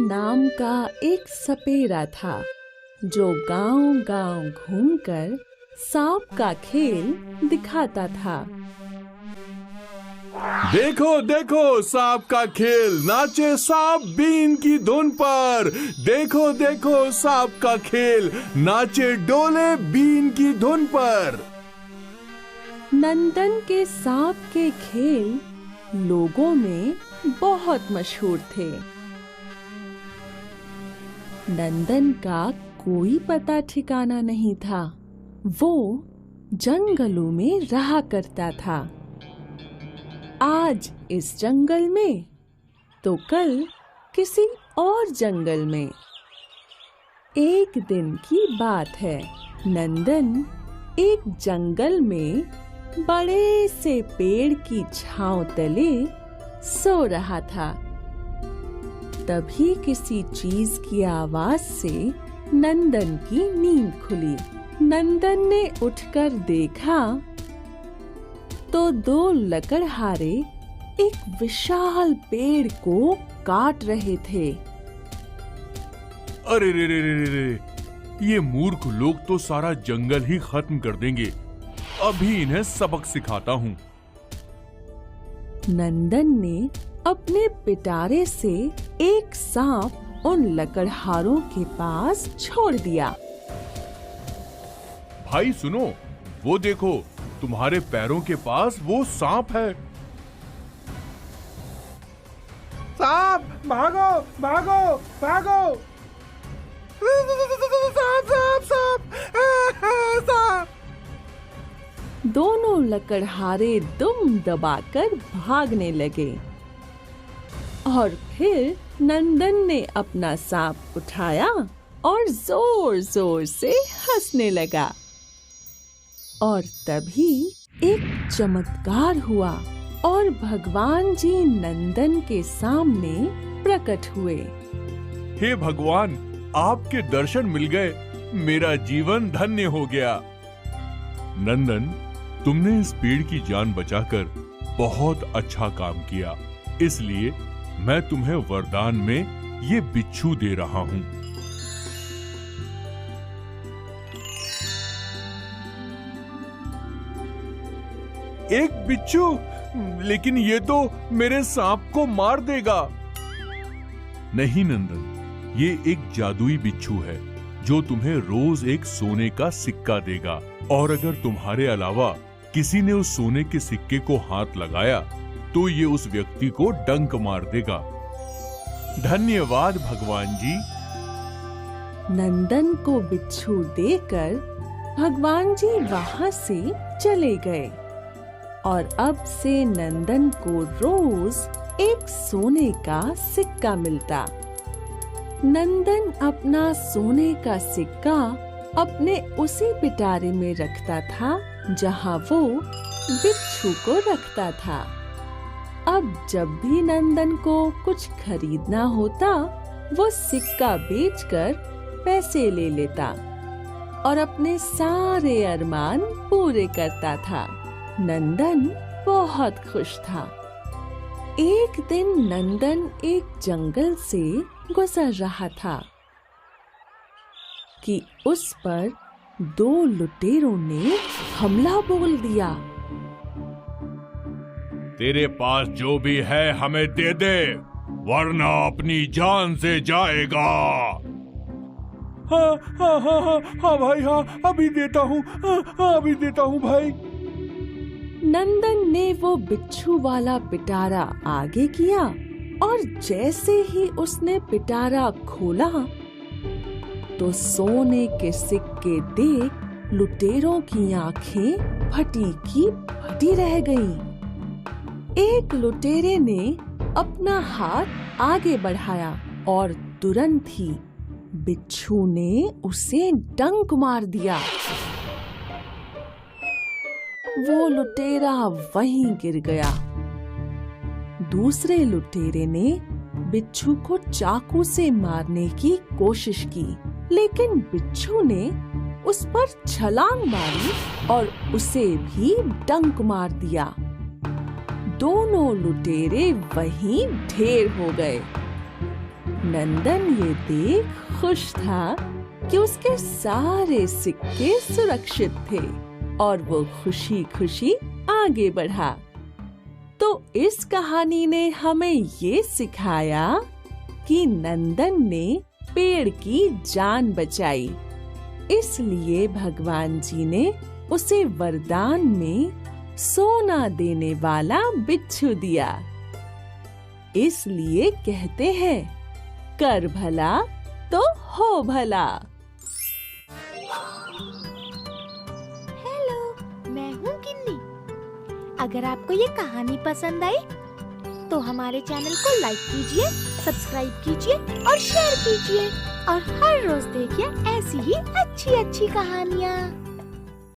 नाम का एक सपेरा था जो गांव-गांव घूमकर सांप का खेल दिखाता था। देखो देखो सांप का खेल, नाचे सांप बीन की धुन पर। देखो देखो सांप का खेल, नाचे डोले बीन की धुन पर। नंदन के सांप के खेल लोगों में बहुत मशहूर थे। नंदन का कोई पता ठिकाना नहीं था। वो जंगलों में रहा करता था। आज इस जंगल में तो कल किसी और जंगल में। एक दिन की बात है। नंदन एक जंगल में बड़े से पेड़ की छांव तले सो रहा था। तभी किसी चीज की आवाज से नंदन की नींद खुली। नंदन ने उठकर देखा तो दो लकड़हारे एक विशाल पेड़ को काट रहे थे। अरे रे रे रे रे रे, ये मूर्ख लोग तो सारा जंगल ही खत्म कर देंगे। अभी इन्हें सबक सिखाता हूँ। नंदन ने अपने पिटारे से एक सांप उन लकड़हारों के पास छोड़ दिया। भाई सुनो, वो देखो, तुम्हारे पैरों के पास वो सांप है। सांप, भागो भागो भागो! सांप सांप सांप सांप! दोनों लकड़हारे दुम दबाकर भागने लगे और फिर नंदन ने अपना सांप उठाया और जोर जोर से हंसने लगा। और तभी एक चमत्कार हुआ और भगवान जी नंदन के सामने प्रकट हुए। हे भगवान, आपके दर्शन मिल गए, मेरा जीवन धन्य हो गया। नंदन, तुमने इस पेड़ की जान बचाकर बहुत अच्छा काम किया, इसलिए मैं तुम्हें वरदान में ये बिच्छू दे रहा हूँ। एक बिच्छू? लेकिन ये तो मेरे सांप को मार देगा। नहीं नंदन, ये एक जादुई बिच्छू है जो तुम्हें रोज एक सोने का सिक्का देगा। और अगर तुम्हारे अलावा किसी ने उस सोने के सिक्के को हाथ लगाया तो ये उस व्यक्ति को डंक मार देगा। धन्यवाद भगवान जी। नंदन को बिच्छू देकर भगवान जी वहां से चले गए और अब से नंदन को रोज एक सोने का सिक्का मिलता। नंदन अपना सोने का सिक्का अपने उसी पिटारे में रखता था जहां वो बिच्छू को रखता था। अब जब भी नंदन को कुछ खरीदना होता, वो सिक्का बेचकर पैसे ले लेता और अपने सारे अरमान पूरे करता था। नंदन बहुत खुश था। एक दिन नंदन एक जंगल से गुजर रहा था कि उस पर दो लुटेरों ने हमला बोल दिया। तेरे पास जो भी है हमें दे दे, वरना अपनी जान से जाएगा। हाँ हाँ हाँ हाँ हाँ भाई, हाँ अभी देता हूँ, हाँ अभी देता हूँ भाई। नंदन ने वो बिच्छू वाला पिटारा आगे किया और जैसे ही उसने पिटारा खोला तो सोने के सिक्के देख लुटेरों की आंखें फटी की फटी रह गईं। एक लुटेरे ने अपना हाथ आगे बढ़ाया और तुरंत ही बिच्छू ने उसे डंक मार दिया। वो लुटेरा वहीं गिर गया। दूसरे लुटेरे ने बिच्छू को चाकू से मारने की कोशिश की, लेकिन बिच्छू ने उस पर छलांग मारी और उसे भी डंक मार दिया। दोनों लुटेरे वहीं ढेर हो गए। नंदन ये देख खुश था कि उसके सारे सिक्के सुरक्षित थे और वो खुशी खुशी आगे बढ़ा। तो इस कहानी ने हमें ये सिखाया कि नंदन ने पेड़ की जान बचाई, इसलिए भगवान जी ने उसे वरदान में सोना देने वाला बिच्छू दिया। इसलिए कहते हैं, कर भला तो हो भला। हेलो, मैं हूँ गिन्नी। अगर आपको ये कहानी पसंद आई तो हमारे चैनल को लाइक कीजिए, सब्सक्राइब कीजिए और शेयर कीजिए और हर रोज देखिए ऐसी ही अच्छी अच्छी कहानियाँ।